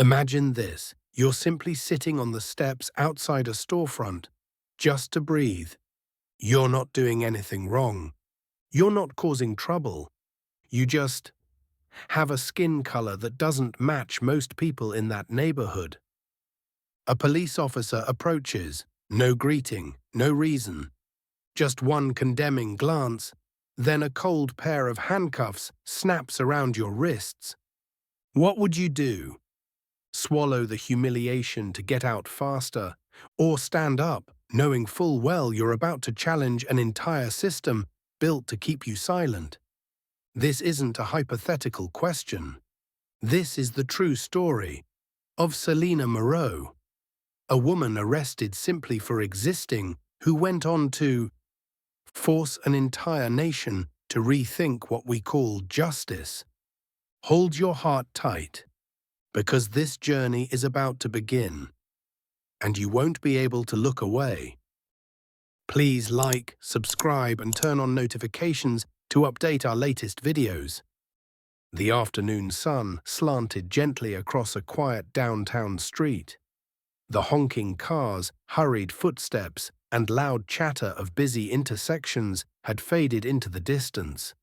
Imagine this. You're simply sitting on the steps outside a storefront, just to breathe. You're not doing anything wrong. You're not causing trouble. You just have a skin color that doesn't match most people in that neighborhood. A police officer approaches. No greeting, no reason. Just one condemning glance. Then a cold pair of handcuffs snaps around your wrists. What would you do? Swallow the humiliation to get out faster, or stand up, knowing full well you're about to challenge an entire system built to keep you silent? This isn't a hypothetical question. This is the true story of Selena Moreau, a woman arrested simply for existing who went on to force an entire nation to rethink what we call justice. Hold your heart tight, because this journey is about to begin, and you won't be able to look away. Please like, subscribe, and turn on notifications to update our latest videos. The afternoon sun slanted gently across a quiet downtown street. The honking cars, hurried footsteps, and loud chatter of busy intersections had faded into the distance.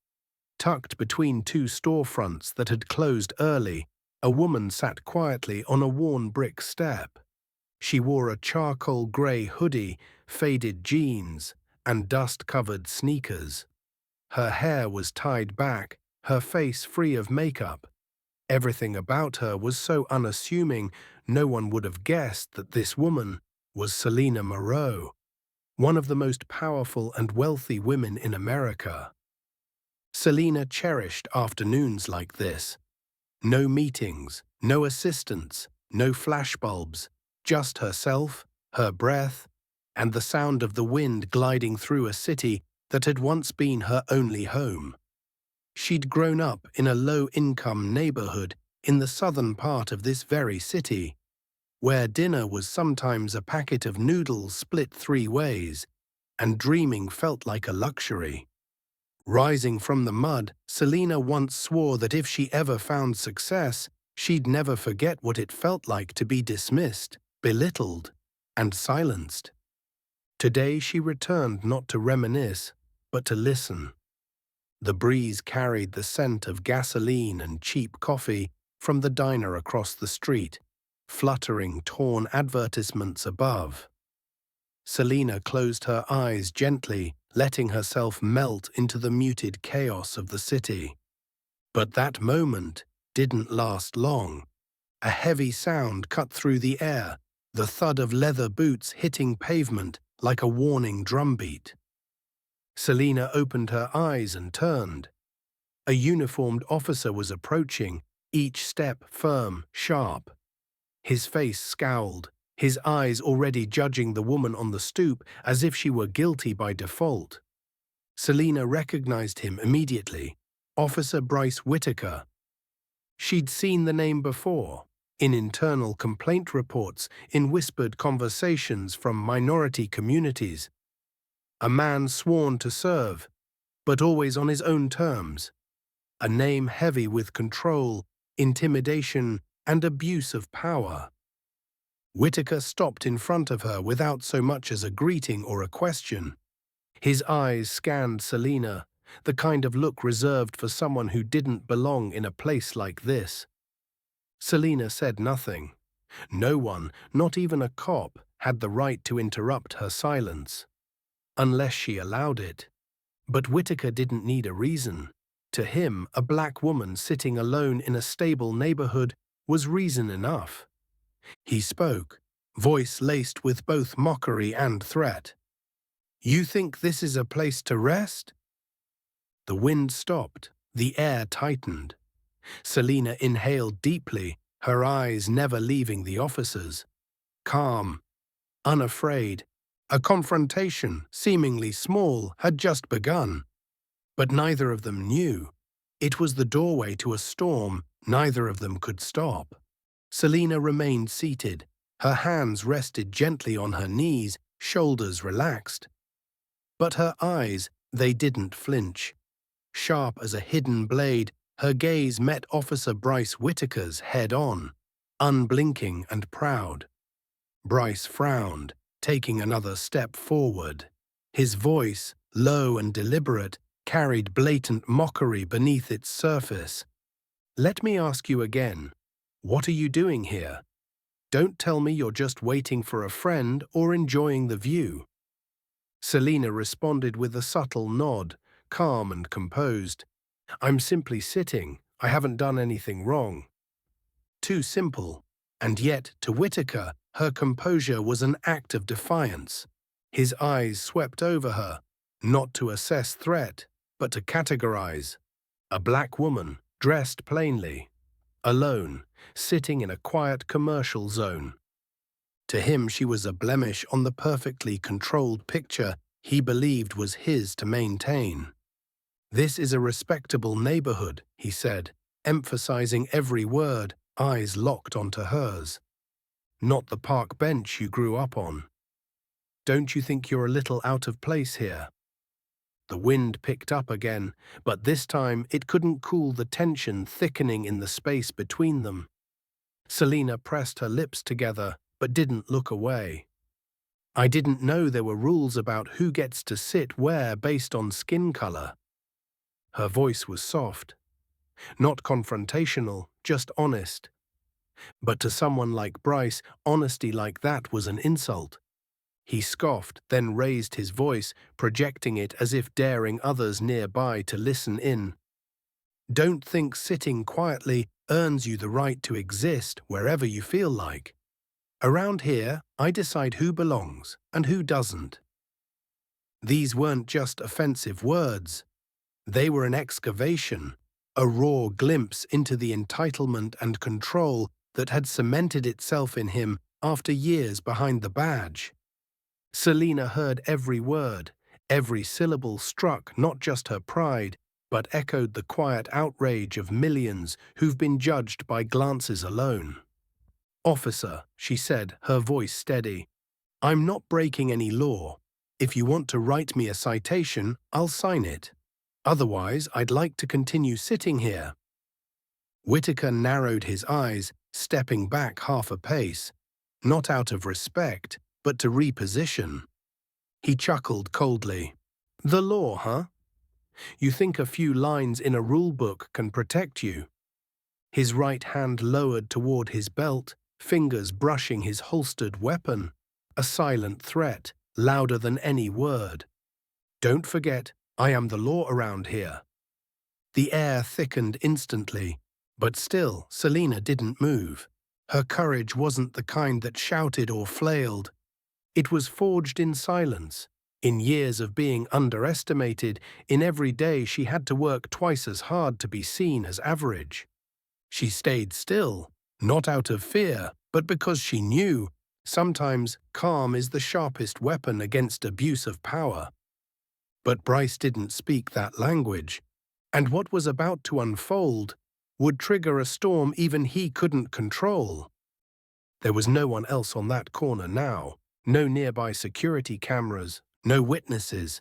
Tucked between two storefronts that had closed early, a woman sat quietly on a worn brick step. She wore a charcoal grey hoodie, faded jeans, and dust-covered sneakers. Her hair was tied back, her face free of makeup. Everything about her was so unassuming, no one would have guessed that this woman was Selena Moreau, one of the most powerful and wealthy women in America. Selena cherished afternoons like this. No meetings, no assistants, no flashbulbs, just herself, her breath, and the sound of the wind gliding through a city that had once been her only home. She'd grown up in a low-income neighborhood in the southern part of this very city, where dinner was sometimes a packet of noodles split 3 ways, and dreaming felt like a luxury. Rising from the mud, Selena once swore that if she ever found success, she'd never forget what it felt like to be dismissed, belittled, and silenced. Today she returned not to reminisce, but to listen. The breeze carried the scent of gasoline and cheap coffee from the diner across the street, fluttering torn advertisements above. Selena closed her eyes gently, letting herself melt into the muted chaos of the city. But that moment didn't last long. A heavy sound cut through the air, the thud of leather boots hitting pavement like a warning drumbeat. Selena opened her eyes and turned. A uniformed officer was approaching, each step firm, sharp. His face scowled, his eyes already judging the woman on the stoop as if she were guilty by default. Selena recognized him immediately, Officer Bryce Whitaker. She'd seen the name before, in internal complaint reports, in whispered conversations from minority communities. A man sworn to serve, but always on his own terms. A name heavy with control, intimidation, and abuse of power. Whitaker stopped in front of her without so much as a greeting or a question. His eyes scanned Selena, the kind of look reserved for someone who didn't belong in a place like this. Selena said nothing. No one, not even a cop, had the right to interrupt her silence. Unless she allowed it. But Whitaker didn't need a reason. To him, a black woman sitting alone in a stable neighborhood was reason enough. He spoke, voice laced with both mockery and threat. "You think this is a place to rest?" The wind stopped, the air tightened. Selena inhaled deeply, her eyes never leaving the officers. Calm, unafraid. A confrontation, seemingly small, had just begun. But neither of them knew. It was the doorway to a storm neither of them could stop. Selena remained seated, her hands rested gently on her knees, shoulders relaxed. But her eyes, they didn't flinch. Sharp as a hidden blade, her gaze met Officer Bryce Whitaker's head-on. unblinking and proud. Bryce frowned, taking another step forward. His voice, low and deliberate, carried blatant mockery beneath its surface. "Let me ask you again. What are you doing here? Don't tell me you're just waiting for a friend or enjoying the view." Selina responded with a subtle nod, calm and composed. "I'm simply sitting. I haven't done anything wrong." Too simple. And yet, to Whitaker, her composure was an act of defiance. His eyes swept over her, not to assess threat, but to categorize. A black woman, dressed plainly, alone, sitting in a quiet commercial zone. To him, she was a blemish on the perfectly controlled picture he believed was his to maintain. "This is a respectable neighborhood," he said, emphasizing every word, eyes locked onto hers. "Not the park bench you grew up on. Don't you think you're a little out of place here?" The wind picked up again, but this time it couldn't cool the tension thickening in the space between them. Selina pressed her lips together, but didn't look away. "I didn't know there were rules about who gets to sit where based on skin color." Her voice was soft, not confrontational, just honest. But to someone like Bryce, honesty like that was an insult. He scoffed, then raised his voice, projecting it as if daring others nearby to listen in. "Don't think sitting quietly earns you the right to exist wherever you feel like. Around here, I decide who belongs and who doesn't." These weren't just offensive words. They were an excavation, a raw glimpse into the entitlement and control that had cemented itself in him after years behind the badge. Selina heard every word, every syllable struck not just her pride, but echoed the quiet outrage of millions who've been judged by glances alone. "Officer," she said, her voice steady, "I'm not breaking any law. If you want to write me a citation, I'll sign it. Otherwise, I'd like to continue sitting here." Whitaker narrowed his eyes, stepping back half a pace, not out of respect, but to reposition. He chuckled coldly. "The law, huh? You think a few lines in a rulebook can protect you?" His right hand lowered toward his belt, fingers brushing his holstered weapon, a silent threat, louder than any word. "Don't forget, I am the law around here." The air thickened instantly, but still Selina didn't move. Her courage wasn't the kind that shouted or flailed. It was forged in silence, in years of being underestimated, in every day she had to work twice as hard to be seen as average. She stayed still, not out of fear, but because she knew sometimes calm is the sharpest weapon against abuse of power. But Bryce didn't speak that language, and what was about to unfold would trigger a storm even he couldn't control. There was no one else on that corner now. No nearby security cameras, no witnesses,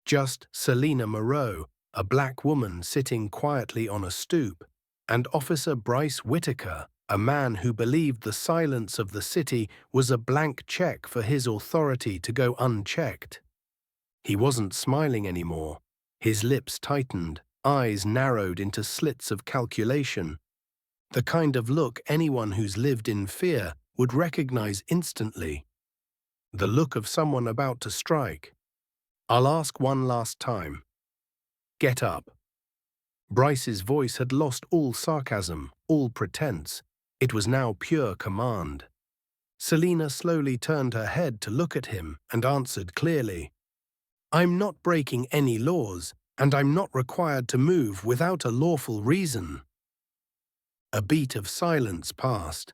just Selina Moreau, a black woman sitting quietly on a stoop, and Officer Bryce Whitaker, a man who believed the silence of the city was a blank check for his authority to go unchecked. He wasn't smiling anymore. His lips tightened, eyes narrowed into slits of calculation. The kind of look anyone who's lived in fear would recognize instantly. The look of someone about to strike. "I'll ask one last time. Get up." Bryce's voice had lost all sarcasm, all pretense. It was now pure command. Selina slowly turned her head to look at him and answered clearly, "I'm not breaking any laws, and I'm not required to move without a lawful reason." A beat of silence passed.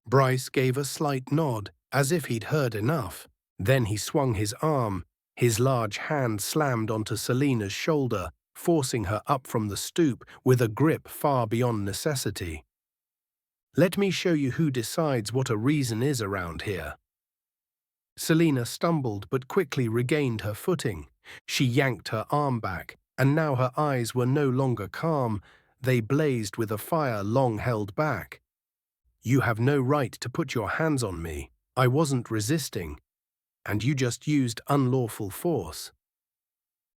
Bryce gave a slight nod, as if he'd heard enough. Then he swung his arm. His large hand slammed onto Selina's shoulder, forcing her up from the stoop with a grip far beyond necessity. "Let me show you who decides what a reason is around here." Selina stumbled but quickly regained her footing. She yanked her arm back, and now her eyes were no longer calm. They blazed with a fire long held back. You have no right to put your hands on me. I wasn't resisting, and you just used unlawful force."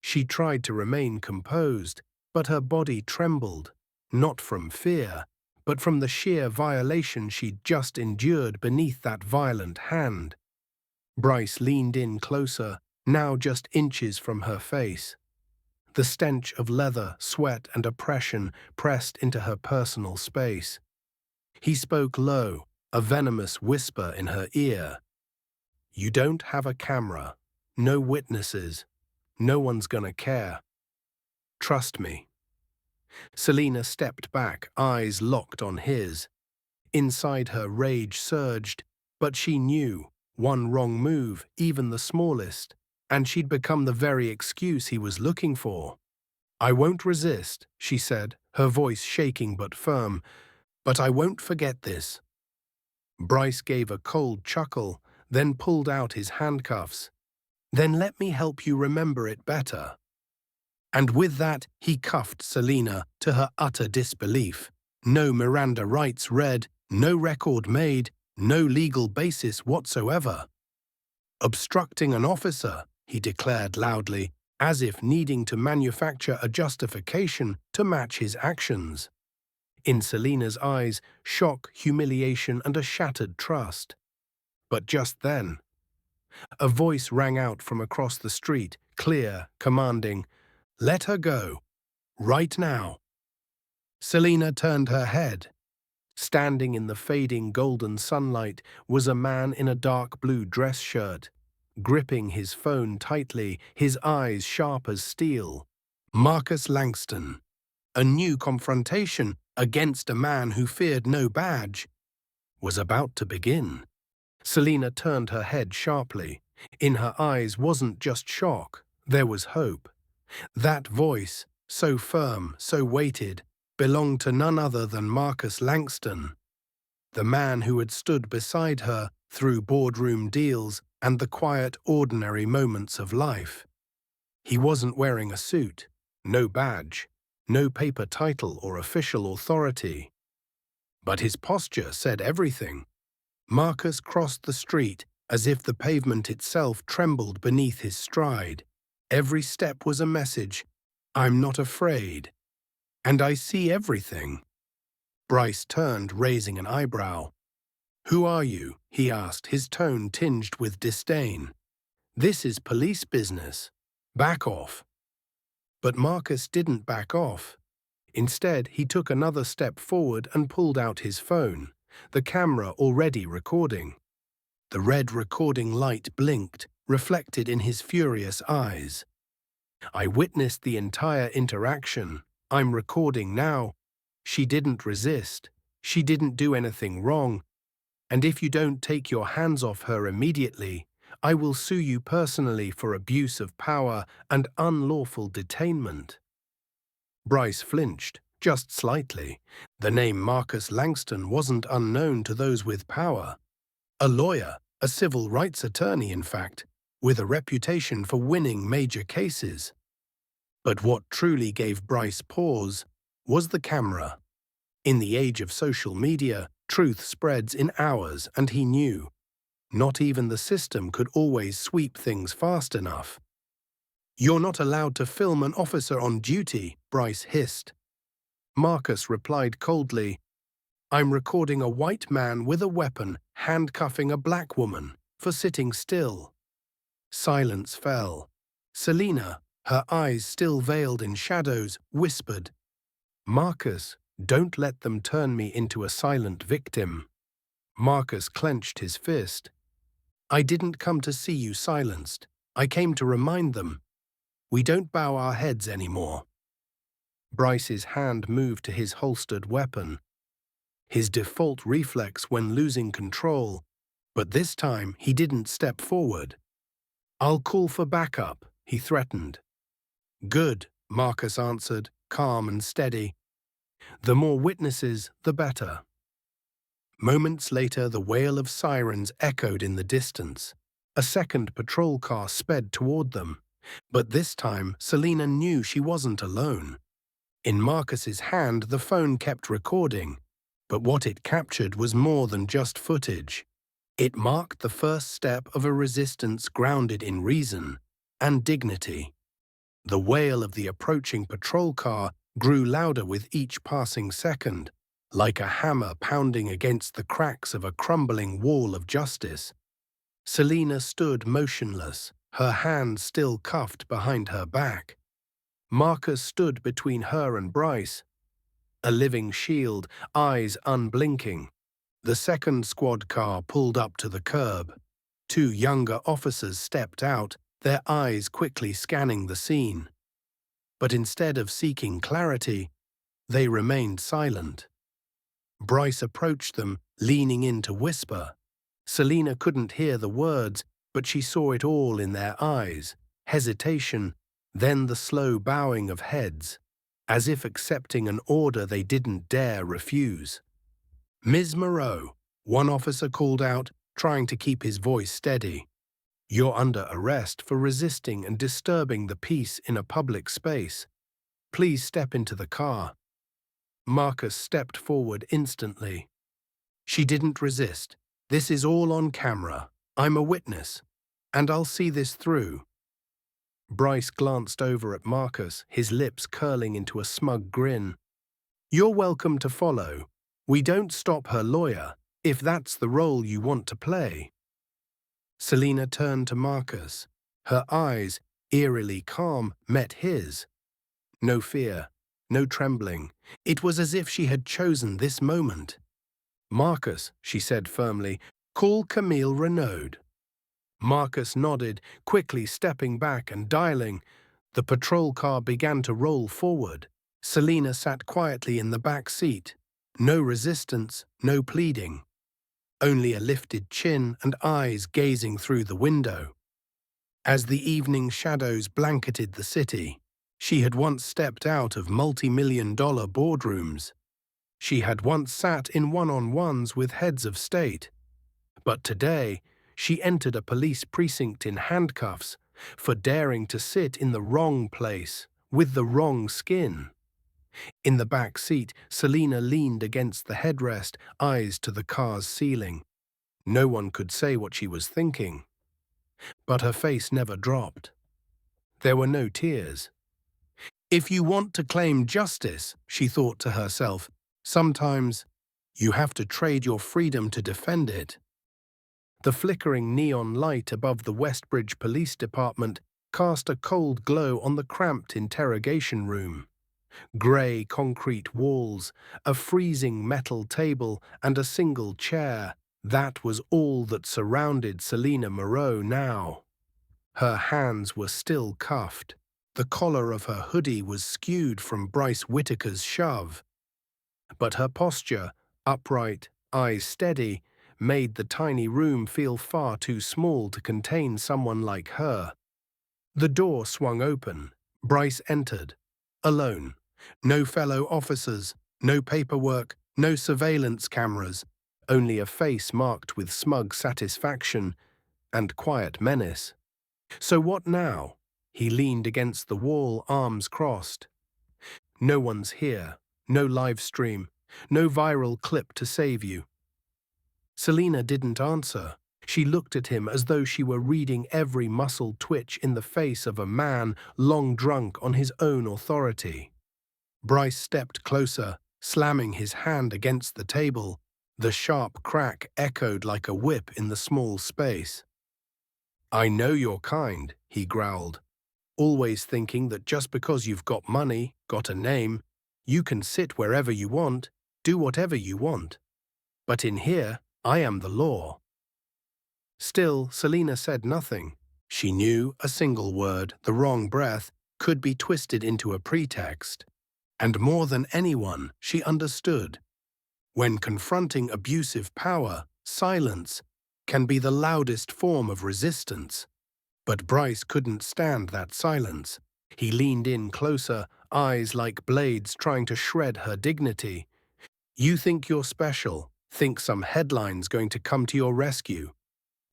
She tried to remain composed, but her body trembled, not from fear, but from the sheer violation she'd just endured beneath that violent hand. Bryce leaned in closer, now just inches from her face. The stench of leather, sweat, and oppression pressed into her personal space. He spoke low, a venomous whisper in her ear. "You don't have a camera, no witnesses, no one's gonna care. Trust me." Selena stepped back, eyes locked on his. Inside her, rage surged, but she knew one wrong move, even the smallest, and she'd become the very excuse he was looking for. "I won't resist," she said, her voice shaking but firm, "but I won't forget this." Bryce gave a cold chuckle, then pulled out his handcuffs. "Then let me help you remember it better." And with that, he cuffed Selena to her utter disbelief. No Miranda rights read, no record made, no legal basis whatsoever. "Obstructing an officer," he declared loudly, as if needing to manufacture a justification to match his actions. In Selena's eyes, shock, humiliation, and a shattered trust. But just then, a voice rang out from across the street, clear, commanding, "Let her go. Right now." Selena turned her head. Standing in the fading golden sunlight was a man in a dark blue dress shirt, gripping his phone tightly, his eyes sharp as steel. Marcus Langston. A new confrontation against a man who feared no badge was about to begin. Selena turned her head sharply. In her eyes wasn't just shock, there was hope. That voice, so firm, so weighted, belonged to none other than Marcus Langston, the man who had stood beside her through boardroom deals and the quiet, ordinary moments of life. He wasn't wearing a suit, no badge, no paper title or official authority. But his posture said everything. Marcus crossed the street as if the pavement itself trembled beneath his stride. Every step was a message. "I'm not afraid. And I see everything." Bryce turned, raising an eyebrow. "Who are you?" he asked, his tone tinged with disdain. "This is police business. Back off." But Marcus didn't back off. Instead, he took another step forward and pulled out his phone, the camera already recording. The red recording light blinked, reflected in his furious eyes. "I witnessed the entire interaction. I'm recording now. She didn't resist. She didn't do anything wrong. And if you don't take your hands off her immediately, I will sue you personally for abuse of power and unlawful detainment." Bryce flinched, just slightly. The name Marcus Langston wasn't unknown to those with power. A lawyer, a civil rights attorney in fact, with a reputation for winning major cases. But what truly gave Bryce pause was the camera. In the age of social media, truth spreads in hours, and he knew. Not even the system could always sweep things fast enough. "You're not allowed to film an officer on duty," Bryce hissed. Marcus replied coldly, "I'm recording a white man with a weapon handcuffing a black woman for sitting still." Silence fell. Selena, her eyes still veiled in shadows, whispered, "Marcus, don't let them turn me into a silent victim." Marcus clenched his fist. "I didn't come to see you silenced. I came to remind them. We don't bow our heads anymore." Bryce's hand moved to his holstered weapon. His default reflex when losing control, but this time he didn't step forward. "I'll call for backup," he threatened. "Good," Marcus answered, calm and steady. "The more witnesses, the better." Moments later, the wail of sirens echoed in the distance. A second patrol car sped toward them. But this time, Selena knew she wasn't alone. In Marcus's hand, the phone kept recording. But what it captured was more than just footage. It marked the first step of a resistance grounded in reason and dignity. The wail of the approaching patrol car grew louder with each passing second, like a hammer pounding against the cracks of a crumbling wall of justice. Selina stood motionless, her hands still cuffed behind her back. Marcus stood between her and Bryce, a living shield, eyes unblinking. The second squad car pulled up to the curb. Two younger officers stepped out, their eyes quickly scanning the scene. But instead of seeking clarity, they remained silent. Bryce approached them, leaning in to whisper. Selina couldn't hear the words, but she saw it all in their eyes. Hesitation, then the slow bowing of heads, as if accepting an order they didn't dare refuse. "Ms. Moreau," one officer called out, trying to keep his voice steady. "You're under arrest for resisting and disturbing the peace in a public space. Please step into the car." Marcus stepped forward instantly. "She didn't resist. This is all on camera. I'm a witness, and I'll see this through." Bryce glanced over at Marcus, his lips curling into a smug grin. "You're welcome to follow. We don't stop her lawyer, if that's the role you want to play." Selina turned to Marcus. Her eyes, eerily calm, met his. No fear, no trembling. It was as if she had chosen this moment. "Marcus," she said firmly, "call Camille Renaud." Marcus nodded, quickly stepping back and dialing. The patrol car began to roll forward. Selina sat quietly in the back seat. No resistance, no pleading. Only a lifted chin and eyes gazing through the window. As the evening shadows blanketed the city, she had once stepped out of multi-million-dollar boardrooms. She had once sat in one-on-ones with heads of state. But today, she entered a police precinct in handcuffs for daring to sit in the wrong place with the wrong skin. In the back seat, Selina leaned against the headrest, eyes to the car's ceiling. No one could say what she was thinking. But her face never dropped. There were no tears. "If you want to claim justice," she thought to herself, "sometimes you have to trade your freedom to defend it." The flickering neon light above the Westbridge Police Department cast a cold glow on the cramped interrogation room. Grey concrete walls, a freezing metal table, and a single chair. That was all that surrounded Selina Moreau now. Her hands were still cuffed. The collar of her hoodie was skewed from Bryce Whittaker's shove. But her posture, upright, eyes steady, made the tiny room feel far too small to contain someone like her. The door swung open. Bryce entered, alone. No fellow officers, no paperwork, no surveillance cameras, only a face marked with smug satisfaction and quiet menace. "So what now?" He leaned against the wall, arms crossed. "No one's here, no live stream, no viral clip to save you." Selina didn't answer. She looked at him as though she were reading every muscle twitch in the face of a man long drunk on his own authority. Bryce stepped closer, slamming his hand against the table. The sharp crack echoed like a whip in the small space. "I know your kind," he growled, "always thinking that just because you've got money, got a name, you can sit wherever you want, do whatever you want. But in here, I am the law." Still, Selina said nothing. She knew a single word, the wrong breath, could be twisted into a pretext. And more than anyone, she understood. When confronting abusive power, silence can be the loudest form of resistance. But Bryce couldn't stand that silence. He leaned in closer, eyes like blades trying to shred her dignity. "You think you're special, think some headline's going to come to your rescue.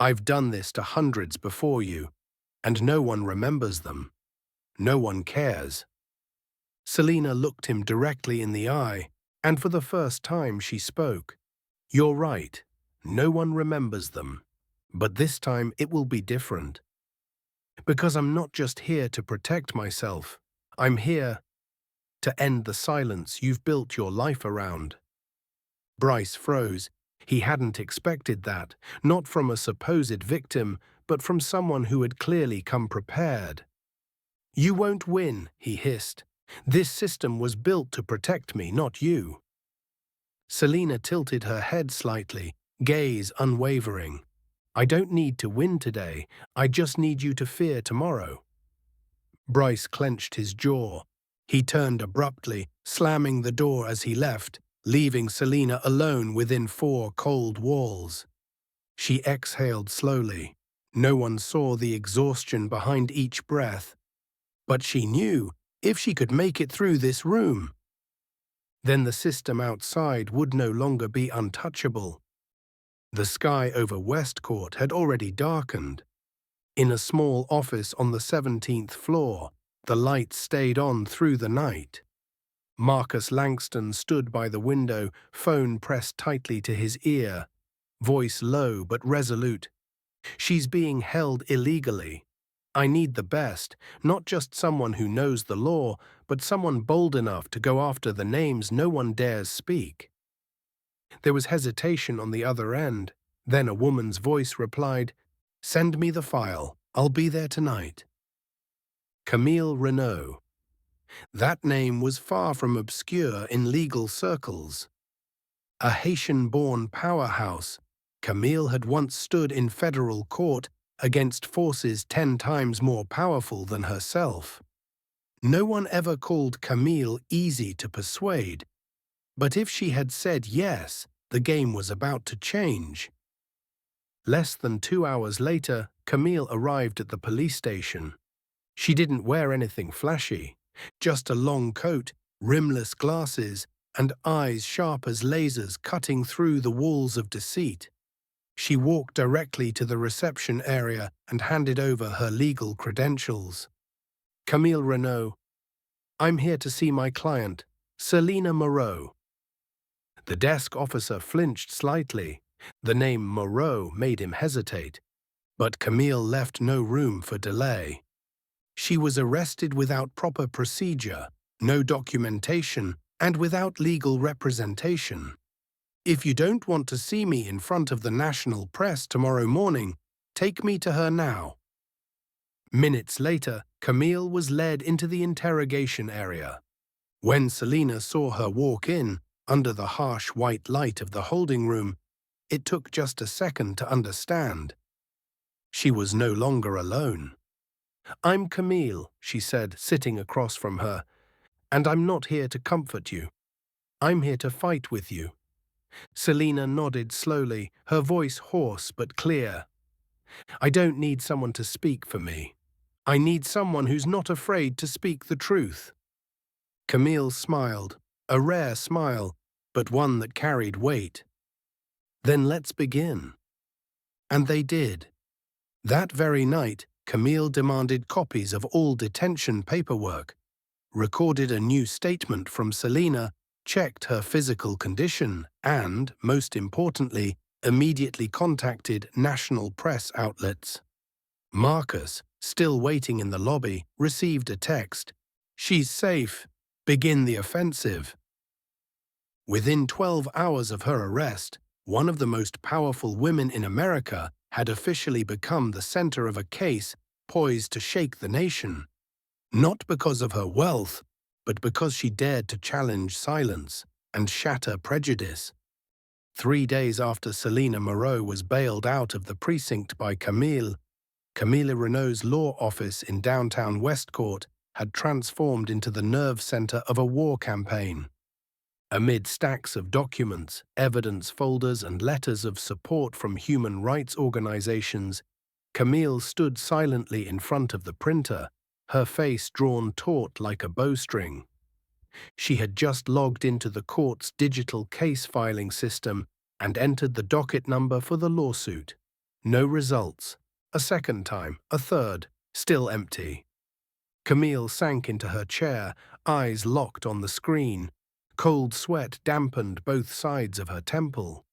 I've done this to hundreds before you, and no one remembers them. No one cares." Selina looked him directly in the eye. And for the first time she spoke. "You're right. No one remembers them. But this time it will be different. Because I'm not just here to protect myself. I'm here to end the silence you've built your life around." Bryce froze. He hadn't expected that, not from a supposed victim, but from someone who had clearly come prepared. "You won't win," he hissed. "This system was built to protect me, not you." Selena tilted her head slightly, gaze unwavering. "I don't need to win today. I just need you to fear tomorrow." Bryce clenched his jaw. He turned abruptly, slamming the door as he left, leaving Selena alone within four cold walls. She exhaled slowly. No one saw the exhaustion behind each breath. But she knew, if she could make it through this room, then the system outside would no longer be untouchable. The sky over Westcourt had already darkened. In a small office on the 17th floor, the lights stayed on through the night. Marcus Langston stood by the window, phone pressed tightly to his ear, voice low but resolute. "She's being held illegally. I need the best, not just someone who knows the law, but someone bold enough to go after the names no one dares speak." There was hesitation on the other end. Then a woman's voice replied, "Send me the file. I'll be there tonight." Camille Renaud. That name was far from obscure in legal circles. A Haitian-born powerhouse, Camille had once stood in federal court against forces 10 times more powerful than herself. No one ever called Camille easy to persuade, but if she had said yes, the game was about to change. Less than 2 hours later, Camille arrived at the police station. She didn't wear anything flashy, just a long coat, rimless glasses, and eyes sharp as lasers cutting through the walls of deceit. She walked directly to the reception area and handed over her legal credentials. "Camille Renaud, I'm here to see my client, Selena Moreau." The desk officer flinched slightly. The name Moreau made him hesitate, but Camille left no room for delay. She was arrested without proper procedure, no documentation, and without legal representation. "If you don't want to see me in front of the national press tomorrow morning, take me to her now." Minutes later, Camille was led into the interrogation area. When Selena saw her walk in, under the harsh white light of the holding room, it took just a second to understand. She was no longer alone. "I'm Camille," she said, sitting across from her, "and I'm not here to comfort you. I'm here to fight with you." Selena nodded slowly, her voice hoarse but clear. "I don't need someone to speak for me. I need someone who's not afraid to speak the truth." Camille smiled, a rare smile, but one that carried weight. "Then let's begin." And they did. That very night, Camille demanded copies of all detention paperwork, recorded a new statement from Selena, checked her physical condition, and, most importantly, immediately contacted national press outlets. Marcus, still waiting in the lobby, received a text. "She's safe. Begin the offensive." Within 12 hours of her arrest, one of the most powerful women in America had officially become the center of a case poised to shake the nation. Not because of her wealth, but because she dared to challenge silence and shatter prejudice. 3 days after Selena Moreau was bailed out of the precinct by Camille Renaud's law office in downtown Westcourt had transformed into the nerve center of a war campaign. Amid stacks of documents, evidence folders, and letters of support from human rights organizations, Camille stood silently in front of the printer, her face drawn taut like a bowstring. She had just logged into the court's digital case filing system and entered the docket number for the lawsuit. No results. A second time, a third, still empty. Camille sank into her chair, eyes locked on the screen. Cold sweat dampened both sides of her temple.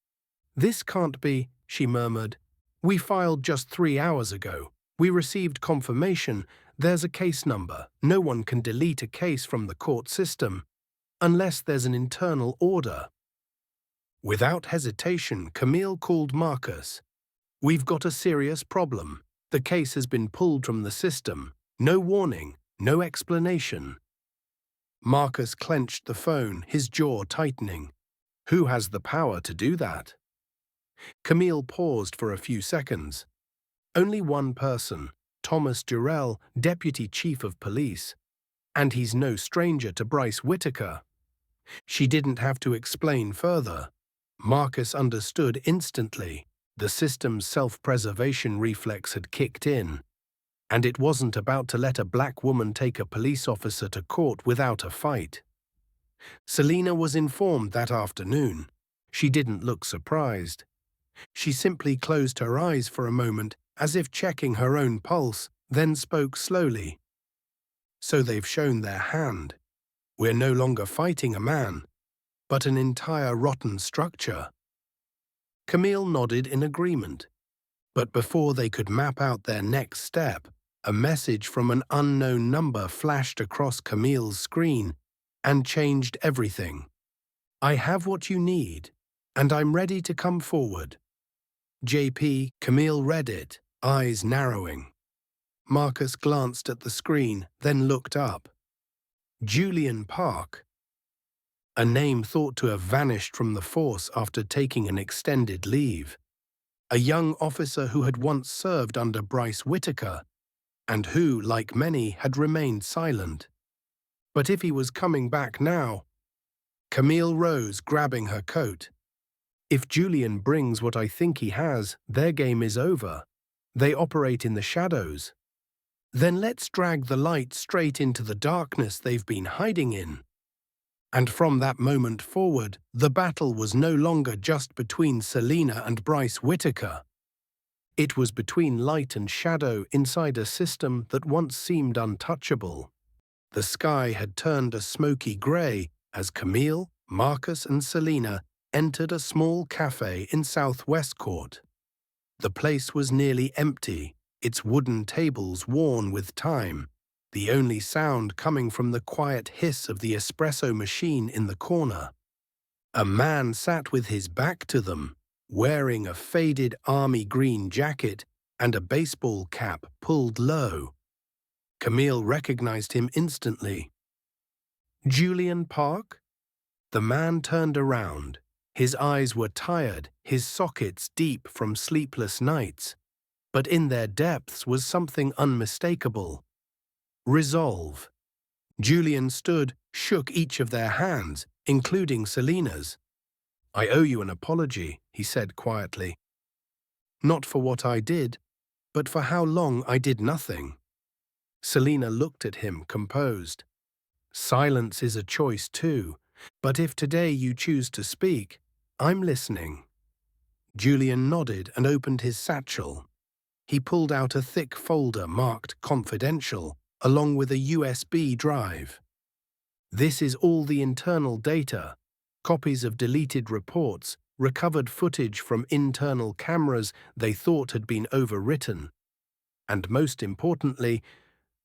"This can't be," she murmured. "We filed just 3 hours ago. We received confirmation. There's a case number. No one can delete a case from the court system unless there's an internal order." Without hesitation, Camille called Marcus. "We've got a serious problem. The case has been pulled from the system. No warning, no explanation." Marcus clenched the phone, his jaw tightening. Who has the power to do that? Camille paused for a few seconds. Only one person, Thomas Durrell, Deputy Chief of Police. And he's no stranger to Bryce Whittaker. She didn't have to explain further. Marcus understood instantly. The system's self-preservation reflex had kicked in, and it wasn't about to let a black woman take a police officer to court without a fight. Selena was informed that afternoon. She didn't look surprised. She simply closed her eyes for a moment, as if checking her own pulse, then spoke slowly. "So they've shown their hand. We're no longer fighting a man, but an entire rotten structure." Camille nodded in agreement. But before they could map out their next step, a message from an unknown number flashed across Camille's screen and changed everything. "I have what you need, and I'm ready to come forward." JP, Camille read it, eyes narrowing. Marcus glanced at the screen, then looked up. Julian Park. A name thought to have vanished from the force after taking an extended leave. A young officer who had once served under Bryce Whittaker, and who, like many, had remained silent. But if he was coming back now... Camille rose, grabbing her coat. "If Julian brings what I think he has, their game is over. They operate in the shadows. Then let's drag the light straight into the darkness they've been hiding in." And from that moment forward, the battle was no longer just between Selena and Bryce Whittaker. It was between light and shadow inside a system that once seemed untouchable. The sky had turned a smoky grey as Camille, Marcus and Selena entered a small cafe in Southwest Court. The place was nearly empty, its wooden tables worn with time, the only sound coming from the quiet hiss of the espresso machine in the corner. A man sat with his back to them, wearing a faded army green jacket and a baseball cap pulled low. Camille recognized him instantly. "Julian Park?" The man turned around. His eyes were tired, his sockets deep from sleepless nights. But in their depths was something unmistakable. Resolve. Julian stood, shook each of their hands, including Selena's. "I owe you an apology," he said quietly. "Not for what I did, but for how long I did nothing." Selena looked at him, composed. "Silence is a choice too, but if today you choose to speak, I'm listening." Julian nodded and opened his satchel. He pulled out a thick folder marked confidential, along with a USB drive. "This is all the internal data, copies of deleted reports, recovered footage from internal cameras they thought had been overwritten, and most importantly,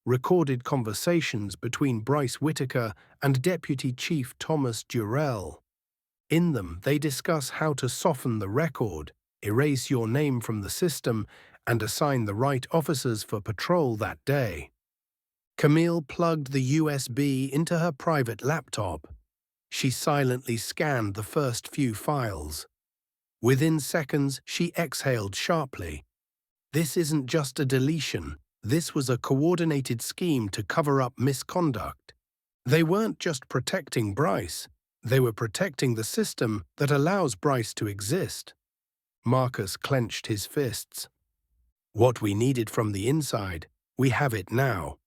recorded conversations between Bryce Whittaker and Deputy Chief Thomas Durrell. In them, they discuss how to soften the record, erase your name from the system, and assign the right officers for patrol that day." Camille plugged the USB into her private laptop. She silently scanned the first few files. Within seconds, she exhaled sharply. This isn't just a deletion. This was a coordinated scheme to cover up misconduct. They weren't just protecting Bryce. They were protecting the system that allows Bryce to exist. Marcus clenched his fists. "What we needed from the inside, we have it now."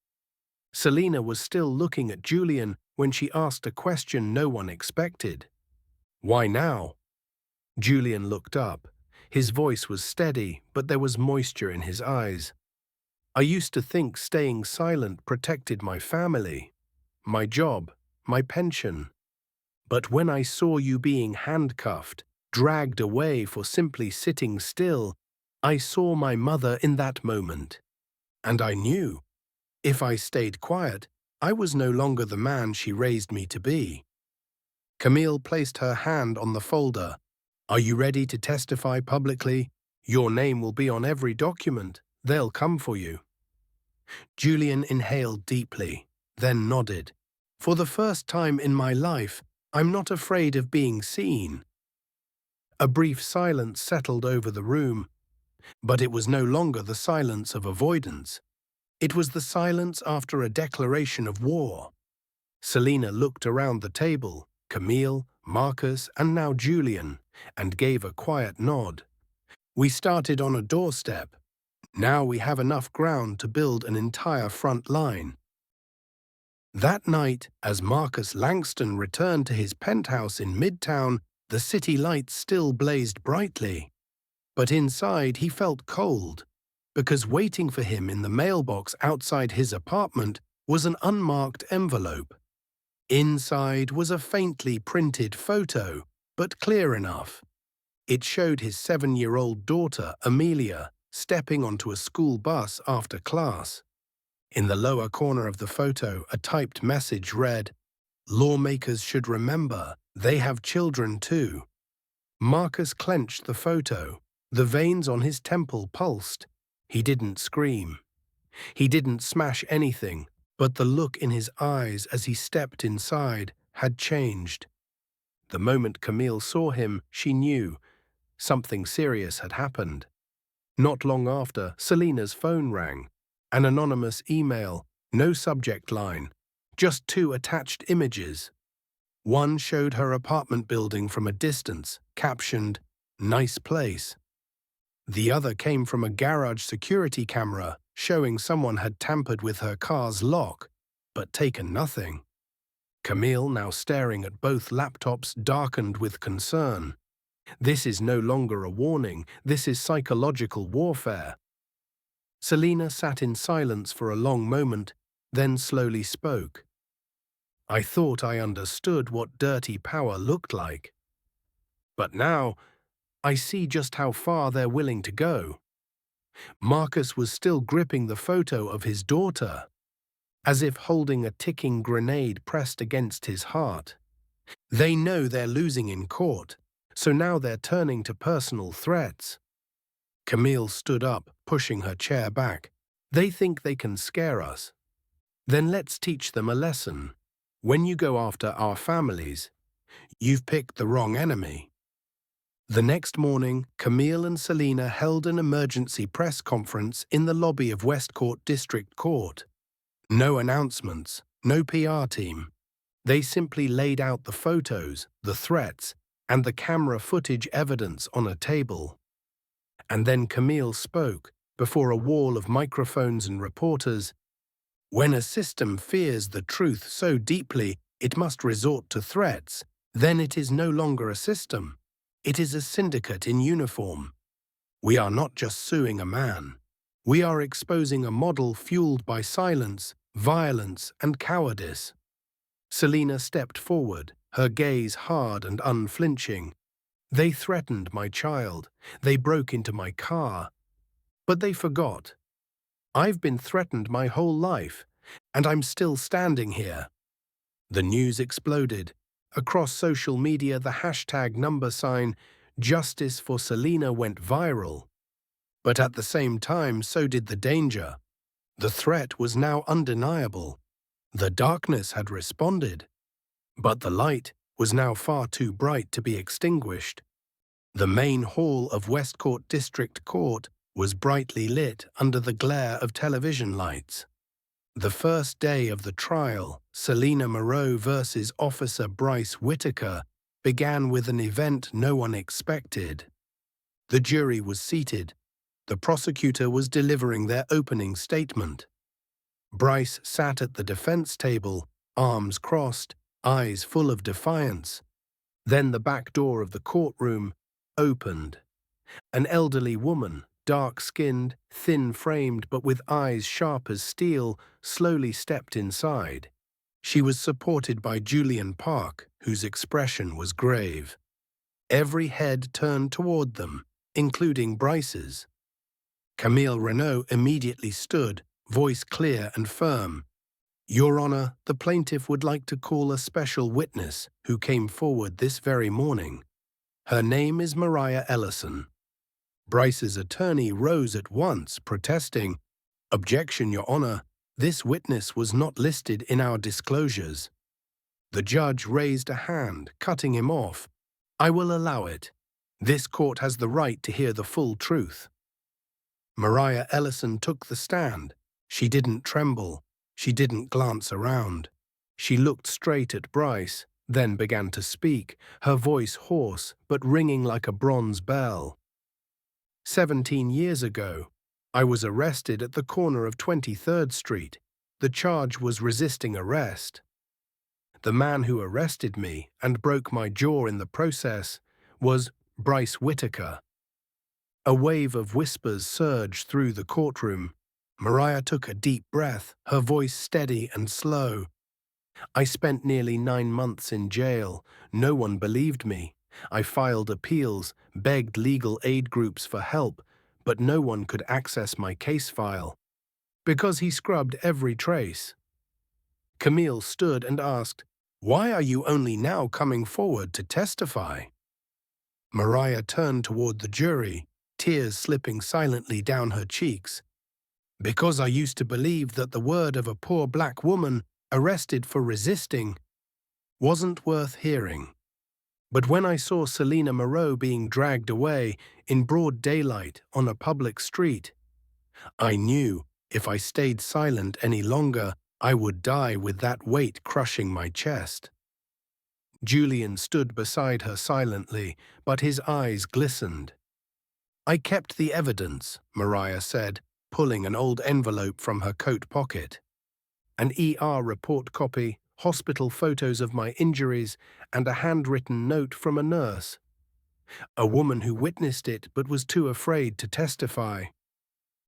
Selena was still looking at Julian when she asked a question no one expected. "Why now?" Julian looked up. His voice was steady, but there was moisture in his eyes. "I used to think staying silent protected my family, my job, my pension. But when I saw you being handcuffed, dragged away for simply sitting still, I saw my mother in that moment. And I knew, if I stayed quiet, I was no longer the man she raised me to be. Camille placed her hand on the folder. Are you ready to testify publicly? Your name will be on every document. They'll come for you. Julian inhaled deeply, then nodded. For the first time in my life, I'm not afraid of being seen. A brief silence settled over the room, but it was no longer the silence of avoidance. It was the silence after a declaration of war. Selina looked around the table, Camille, Marcus, and now Julian, and gave a quiet nod. We started on a doorstep. Now we have enough ground to build an entire front line. That night, as Marcus Langston returned to his penthouse in Midtown, the city lights still blazed brightly. But inside he felt cold, because waiting for him in the mailbox outside his apartment was an unmarked envelope. Inside was a faintly printed photo, but clear enough. It showed his 7-year-old daughter, Amelia, stepping onto a school bus after class. In the lower corner of the photo, a typed message read, "Lawmakers should remember, they have children too." Marcus clenched the photo. The veins on his temple pulsed. He didn't scream. He didn't smash anything, but the look in his eyes as he stepped inside had changed. The moment Camille saw him, she knew something serious had happened. Not long after, Selina's phone rang. An anonymous email, no subject line, just 2 attached images. One showed her apartment building from a distance, captioned, "Nice place." The other came from a garage security camera, showing someone had tampered with her car's lock, but taken nothing. Camille, now staring at both laptops, darkened with concern. This is no longer a warning, this is psychological warfare. Selina sat in silence for a long moment, then slowly spoke. I thought I understood what dirty power looked like. But now, I see just how far they're willing to go. Marcus was still gripping the photo of his daughter, as if holding a ticking grenade pressed against his heart. They know they're losing in court, so now they're turning to personal threats. Camille stood up, pushing her chair back. They think they can scare us. Then let's teach them a lesson. When you go after our families, you've picked the wrong enemy. The next morning, Camille and Selina held an emergency press conference in the lobby of Westcourt District Court. No announcements, no PR team. They simply laid out the photos, the threats, and the camera footage evidence on a table. And then Camille spoke, before a wall of microphones and reporters. When a system fears the truth so deeply it must resort to threats, then it is no longer a system. It is a syndicate in uniform. We are not just suing a man. We are exposing a model fueled by silence, violence, and cowardice. Selina stepped forward, her gaze hard and unflinching. They threatened my child. They broke into my car. But they forgot. I've been threatened my whole life, and I'm still standing here. The news exploded. Across social media, the hashtag #Justice for Selina went viral. But at the same time, so did the danger. The threat was now undeniable. The darkness had responded. But the light was now far too bright to be extinguished. The main hall of Westcourt District Court was brightly lit under the glare of television lights. The first day of the trial, Selina Moreau versus Officer Bryce Whitaker, began with an event no one expected. The jury was seated. The prosecutor was delivering their opening statement. Bryce sat at the defense table, arms crossed, eyes full of defiance. Then the back door of the courtroom opened. An elderly woman, dark-skinned, thin-framed but with eyes sharp as steel, slowly stepped inside. She was supported by Julian Park, whose expression was grave. Every head turned toward them, including Bryce's. Camille Renault immediately stood, voice clear and firm. "Your Honor, the plaintiff would like to call a special witness who came forward this very morning. Her name is Mariah Ellison." Bryce's attorney rose at once, protesting, "Objection, Your Honor. This witness was not listed in our disclosures." The judge raised a hand, cutting him off. "I will allow it. This court has the right to hear the full truth." Mariah Ellison took the stand. She didn't tremble. She didn't glance around. She looked straight at Bryce, then began to speak, her voice hoarse but ringing like a bronze bell. 17 years ago, I was arrested at the corner of 23rd Street. The charge was resisting arrest. The man who arrested me and broke my jaw in the process was Bryce Whittaker. A wave of whispers surged through the courtroom. Mariah took a deep breath, her voice steady and slow. "I spent nearly 9 months in jail. No one believed me. I filed appeals, begged legal aid groups for help, but no one could access my case file. Because he scrubbed every trace." Camille stood and asked, "Why are you only now coming forward to testify?" Mariah turned toward the jury, tears slipping silently down her cheeks. "Because I used to believe that the word of a poor black woman arrested for resisting wasn't worth hearing. But when I saw Selena Moreau being dragged away in broad daylight on a public street, I knew if I stayed silent any longer, I would die with that weight crushing my chest." Julian stood beside her silently, but his eyes glistened. "I kept the evidence," Mariah said, pulling an old envelope from her coat pocket. "An ER report copy, hospital photos of my injuries, and a handwritten note from a nurse. A woman who witnessed it but was too afraid to testify."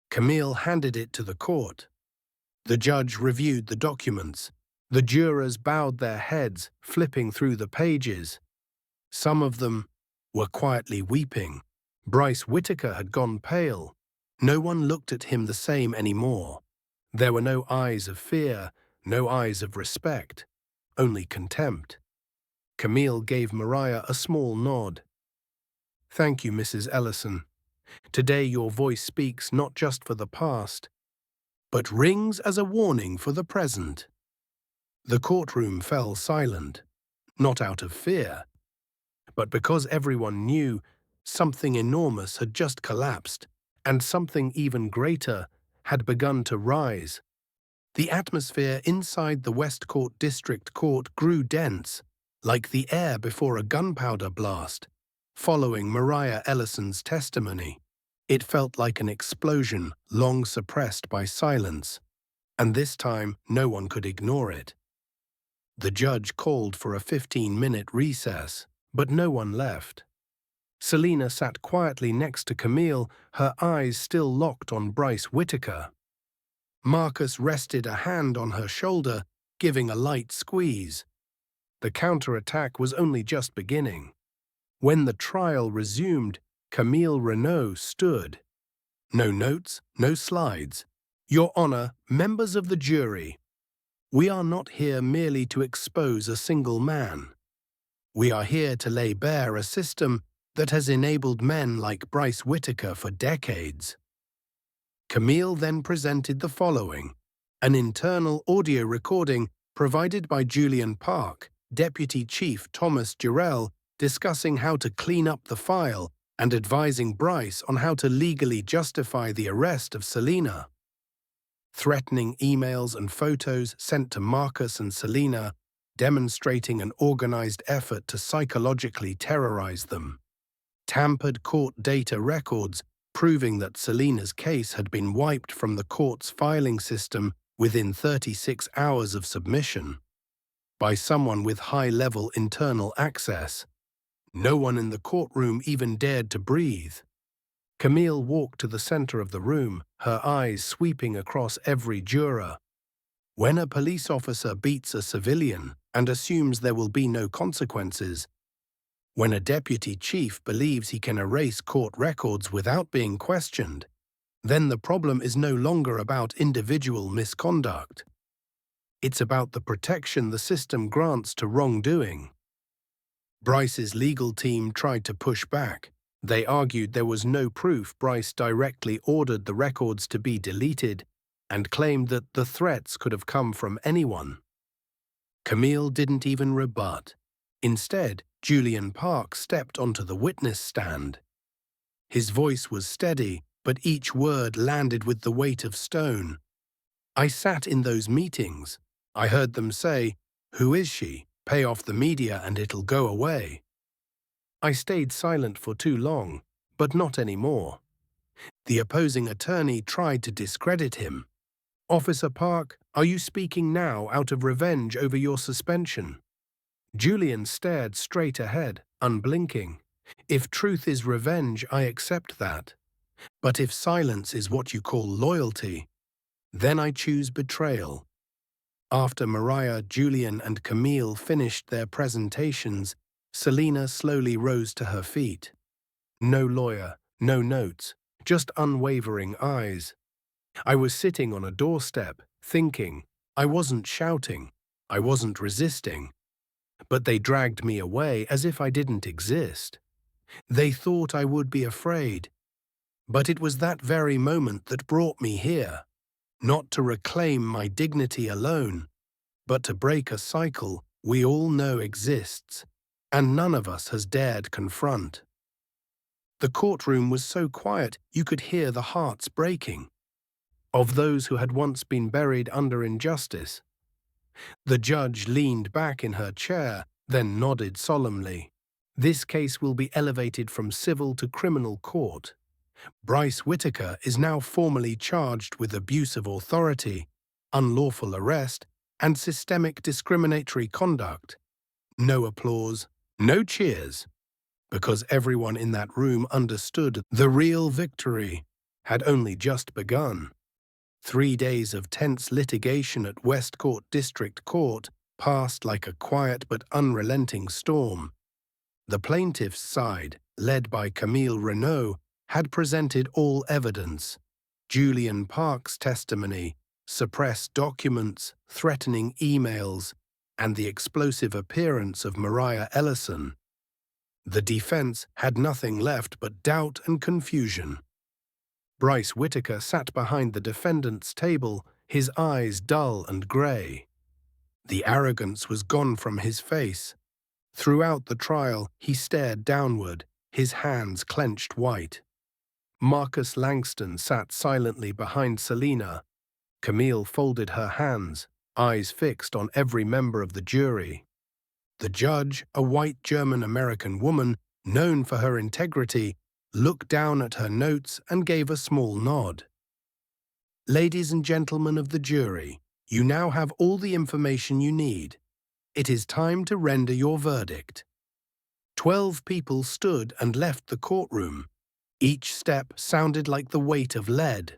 Camille handed it to the court. The judge reviewed the documents. The jurors bowed their heads, flipping through the pages. Some of them were quietly weeping. Bryce Whittaker had gone pale. No one looked at him the same anymore. There were no eyes of fear, no eyes of respect, only contempt. Camille gave Mariah a small nod. "Thank you, Mrs. Ellison. Today your voice speaks not just for the past, but rings as a warning for the present." The courtroom fell silent, not out of fear, but because everyone knew something enormous had just collapsed, and something even greater had begun to rise. The atmosphere inside the Westcourt District Court grew dense, like the air before a gunpowder blast. Following Mariah Ellison's testimony, it felt like an explosion long suppressed by silence, and this time no one could ignore it. The judge called for a 15-minute recess, but no one left. Selena sat quietly next to Camille, her eyes still locked on Bryce Whittaker. Marcus rested a hand on her shoulder, giving a light squeeze. The counterattack was only just beginning. When the trial resumed, Camille Renault stood. "No notes, no slides. Your Honor, members of the jury, we are not here merely to expose a single man. We are here to lay bare a system that has enabled men like Bryce Whittaker for decades." Camille then presented the following: an internal audio recording provided by Julian Park, Deputy Chief Thomas Jarrell, discussing how to clean up the file and advising Bryce on how to legally justify the arrest of Selena. Threatening emails and photos sent to Marcus and Selena, demonstrating an organized effort to psychologically terrorize them. Tampered court data records proving that Selena's case had been wiped from the court's filing system within 36 hours of submission by someone with high-level internal access. No one in the courtroom even dared to breathe. Camille walked to the center of the room, her eyes sweeping across every juror. When a police officer beats a civilian and assumes there will be no consequences, when a deputy chief believes he can erase court records without being questioned, then the problem is no longer about individual misconduct. It's about the protection the system grants to wrongdoing. Bryce's legal team tried to push back. They argued there was no proof Bryce directly ordered the records to be deleted and claimed that the threats could have come from anyone. Camille didn't even rebut. Instead, Julian Park stepped onto the witness stand. His voice was steady, but each word landed with the weight of stone. I sat in those meetings. I heard them say, "Who is she? Pay off the media and it'll go away." I stayed silent for too long, but not anymore. The opposing attorney tried to discredit him. "Officer Park, are you speaking now out of revenge over your suspension?" Julian stared straight ahead, unblinking. "If truth is revenge, I accept that. But if silence is what you call loyalty, then I choose betrayal." After Mariah, Julian, and Camille finished their presentations, Selena slowly rose to her feet. No lawyer, no notes, just unwavering eyes. I was sitting on a doorstep, thinking. I wasn't shouting. I wasn't resisting. But they dragged me away as if I didn't exist. They thought I would be afraid. But it was that very moment that brought me here. Not to reclaim my dignity alone, but to break a cycle we all know exists, and none of us has dared confront. The courtroom was so quiet you could hear the hearts breaking of those who had once been buried under injustice. The judge leaned back in her chair, then nodded solemnly. "This case will be elevated from civil to criminal court. Bryce Whittaker is now formally charged with abuse of authority, unlawful arrest, and systemic discriminatory conduct." No applause, no cheers, because everyone in that room understood the real victory had only just begun. 3 days of tense litigation at Westcourt District Court passed like a quiet but unrelenting storm. The plaintiff's side, led by Camille Renaud, had presented all evidence: Julian Park's testimony, suppressed documents, threatening emails, and the explosive appearance of Mariah Ellison. The defense had nothing left but doubt and confusion. Bryce Whittaker sat behind the defendant's table, his eyes dull and grey. The arrogance was gone from his face. Throughout the trial, he stared downward, his hands clenched white. Marcus Langston sat silently behind Selena. Camille folded her hands, eyes fixed on every member of the jury. The judge, a white German-American woman known for her integrity, looked down at her notes and gave a small nod. "Ladies and gentlemen of the jury, you now have all the information you need. It is time to render your verdict." 12 people stood and left the courtroom. Each step sounded like the weight of lead.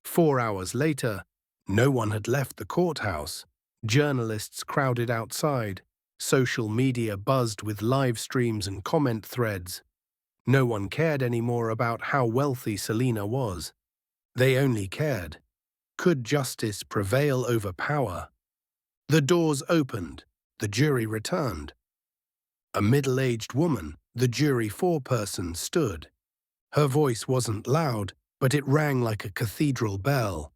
4 hours later, no one had left the courthouse. Journalists crowded outside. Social media buzzed with live streams and comment threads. No one cared anymore about how wealthy Selena was. They only cared: could justice prevail over power? The doors opened. The jury returned. A middle-aged woman, the jury foreperson, stood. Her voice wasn't loud, but it rang like a cathedral bell.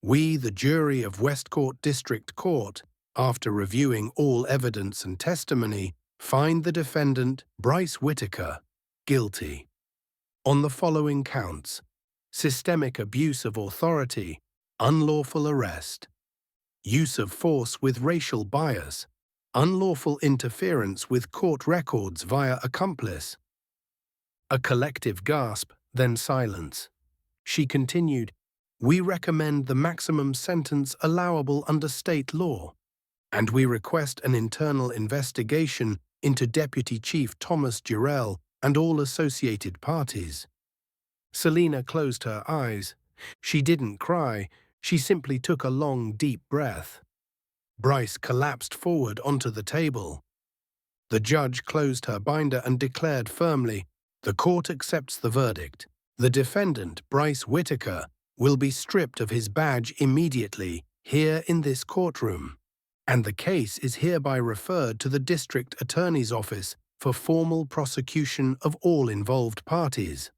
"We, the jury of Westcourt District Court, after reviewing all evidence and testimony, find the defendant, Bryce Whittaker, guilty on the following counts: systemic abuse of authority, unlawful arrest, use of force with racial bias, unlawful interference with court records via accomplice." A collective gasp, then silence. She continued, "We recommend the maximum sentence allowable under state law, and we request an internal investigation into Deputy Chief Thomas Durrell and all associated parties." Selena closed her eyes. She didn't cry, She simply took a long, deep breath. Bryce collapsed forward onto the table. The judge closed her binder and declared firmly, "The court accepts the verdict. The defendant, Bryce Whitaker, will be stripped of his badge immediately, here in this courtroom. And the case is hereby referred to the district attorney's office for formal prosecution of all involved parties."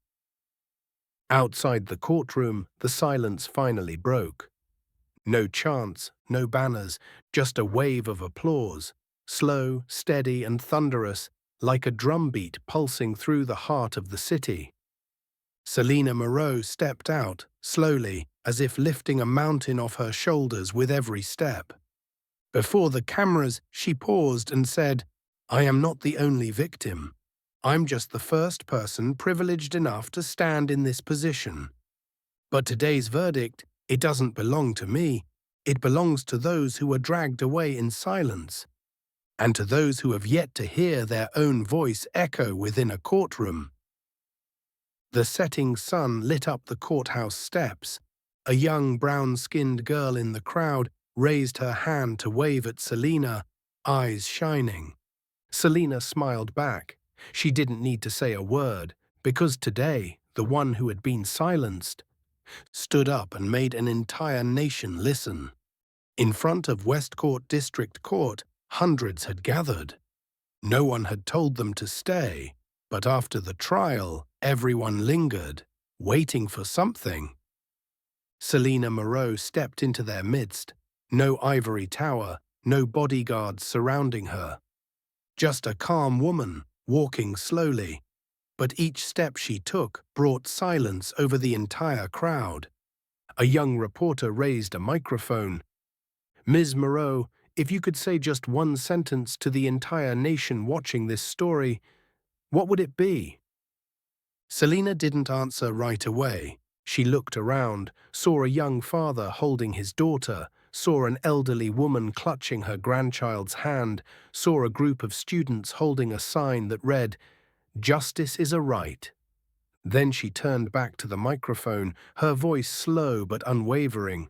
Outside the courtroom, the silence finally broke. No chants, no banners, just a wave of applause, slow, steady, and thunderous, like a drumbeat pulsing through the heart of the city. Selena Moreau stepped out, slowly, as if lifting a mountain off her shoulders with every step. Before the cameras, she paused and said, "I am not the only victim. I'm just the first person privileged enough to stand in this position. But today's verdict, it doesn't belong to me. It belongs to those who were dragged away in silence, and to those who have yet to hear their own voice echo within a courtroom." The setting sun lit up the courthouse steps. A young brown-skinned girl in the crowd raised her hand to wave at Selena, eyes shining. Selena smiled back. She didn't need to say a word, because today, the one who had been silenced stood up and made an entire nation listen. In front of Westcourt District Court, hundreds had gathered. No one had told them to stay, but after the trial, everyone lingered, waiting for something. Selena Moreau stepped into their midst. No ivory tower, no bodyguards surrounding her. Just a calm woman, walking slowly. But each step she took brought silence over the entire crowd. A young reporter raised a microphone. "Ms. Moreau, if you could say just one sentence to the entire nation watching this story, what would it be?" Selena didn't answer right away. She looked around, saw a young father holding his daughter, saw an elderly woman clutching her grandchild's hand, saw a group of students holding a sign that read, "Justice is a right." Then she turned back to the microphone, her voice slow but unwavering.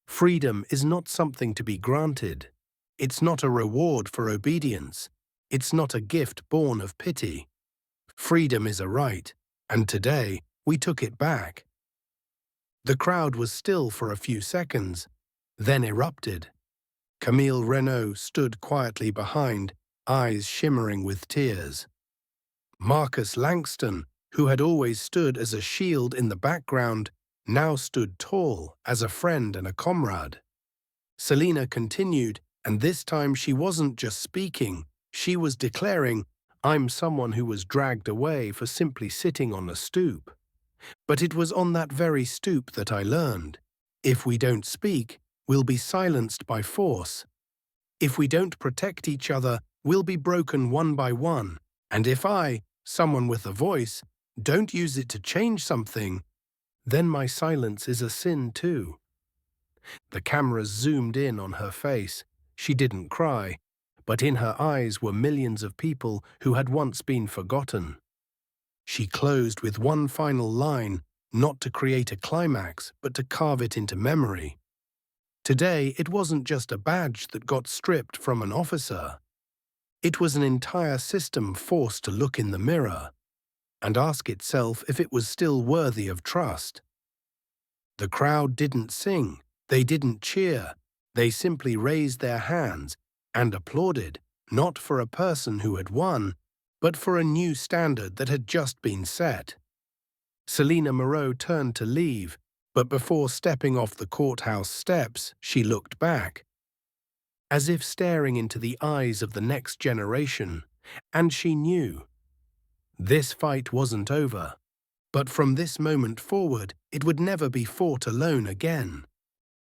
"Freedom is not something to be granted. It's not a reward for obedience. It's not a gift born of pity. Freedom is a right, and today we took it back." The crowd was still for a few seconds, then erupted. Camille Renaud stood quietly behind, eyes shimmering with tears. Marcus Langston, who had always stood as a shield in the background, now stood tall as a friend and a comrade. Selena continued, and this time she wasn't just speaking, she was declaring, "I'm someone who was dragged away for simply sitting on a stoop. But it was on that very stoop that I learned. If we don't speak, we'll be silenced by force. If we don't protect each other, we'll be broken one by one. And if I, someone with a voice, don't use it to change something, then my silence is a sin too." The cameras zoomed in on her face. She didn't cry, but in her eyes were millions of people who had once been forgotten. She closed with one final line, not to create a climax, but to carve it into memory. Today, it wasn't just a badge that got stripped from an officer. It was an entire system forced to look in the mirror and ask itself if it was still worthy of trust. The crowd didn't sing, they didn't cheer, they simply raised their hands and applauded, not for a person who had won, but for a new standard that had just been set. Selena Moreau turned to leave, but before stepping off the courthouse steps, she looked back, as if staring into the eyes of the next generation, and she knew. This fight wasn't over, but from this moment forward, it would never be fought alone again.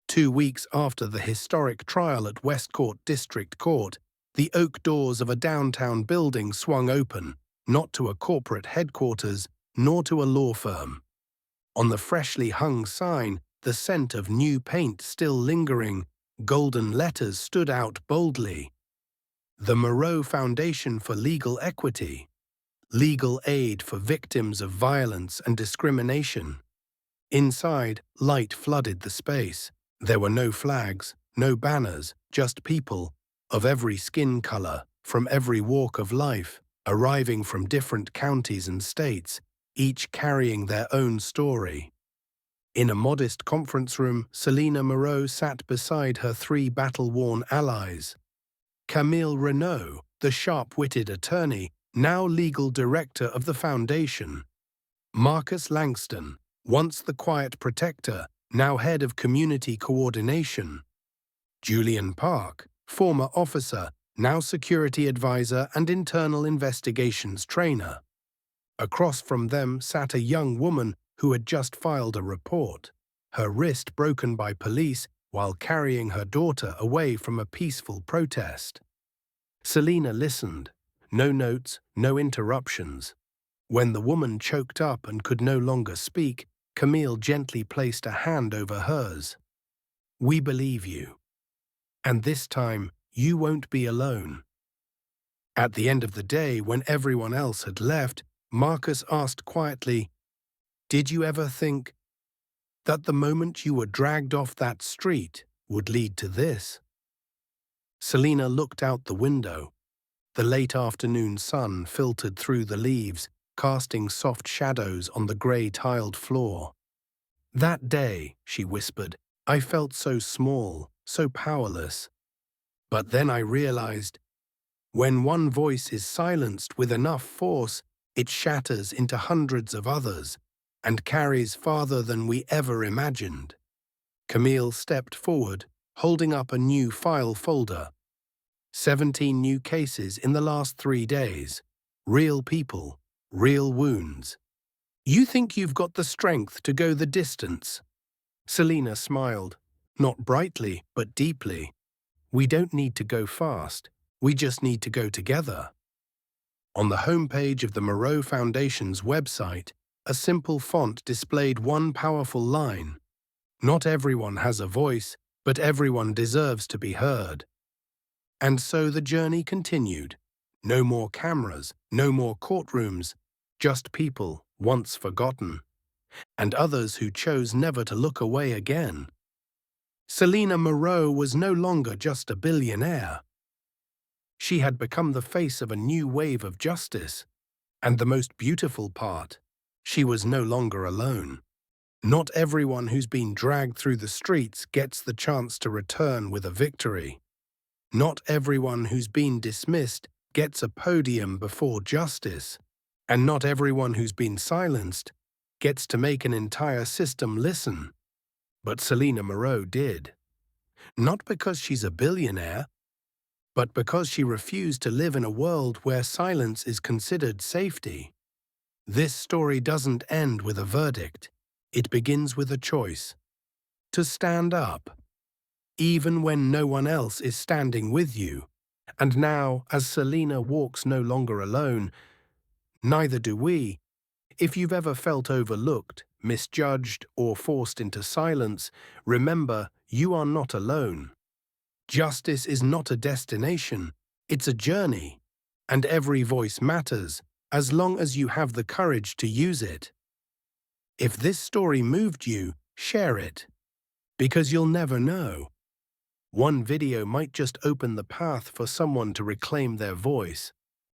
2 weeks after the historic trial at Westcourt District Court, the oak doors of a downtown building swung open, not to a corporate headquarters, nor to a law firm. On the freshly hung sign, the scent of new paint still lingering, golden letters stood out boldly. The Moreau Foundation for Legal Equity. Legal aid for victims of violence and discrimination. Inside, light flooded the space. There were no flags, no banners, just people, of every skin color, from every walk of life, arriving from different counties and states, each carrying their own story. In a modest conference room, Selena Moreau sat beside her three battle-worn allies. Camille Renaud, the sharp-witted attorney, now legal director of the foundation. Marcus Langston, once the quiet protector, now head of community coordination. Julian Park, former officer, now security advisor and internal investigations trainer. Across from them sat a young woman who had just filed a report, her wrist broken by police while carrying her daughter away from a peaceful protest. Selena listened. No notes, no interruptions. When the woman choked up and could no longer speak, Camille gently placed a hand over hers. "We believe you. And this time, you won't be alone." At the end of the day, when everyone else had left, Marcus asked quietly, "Did you ever think that the moment you were dragged off that street would lead to this?" Selena looked out the window. The late afternoon sun filtered through the leaves, casting soft shadows on the grey-tiled floor. "That day," she whispered, "I felt so small, so powerless. But then I realized, when one voice is silenced with enough force, it shatters into hundreds of others and carries farther than we ever imagined." Camille stepped forward, holding up a new file folder. 17 new cases in the last 3 days. Real people, real wounds. "You think you've got the strength to go the distance?" Selena smiled, not brightly, but deeply. "We don't need to go fast. We just need to go together." On the homepage of the Moreau Foundation's website, a simple font displayed one powerful line. "Not everyone has a voice, but everyone deserves to be heard." And so the journey continued. No more cameras, no more courtrooms, just people, once forgotten, and others who chose never to look away again. Selena Moreau was no longer just a billionaire. She had become the face of a new wave of justice. And the most beautiful part, she was no longer alone. Not everyone who's been dragged through the streets gets the chance to return with a victory. Not everyone who's been dismissed gets a podium before justice. And not everyone who's been silenced gets to make an entire system listen. But Selena Moreau did. Not because she's a billionaire, but because she refused to live in a world where silence is considered safety. This story doesn't end with a verdict. It begins with a choice. To stand up, even when no one else is standing with you. And now, as Selena walks no longer alone, neither do we. If you've ever felt overlooked, misjudged, or forced into silence, remember, you are not alone. Justice is not a destination, it's a journey. And every voice matters, as long as you have the courage to use it. If this story moved you, share it. Because you'll never know. One video might just open the path for someone to reclaim their voice.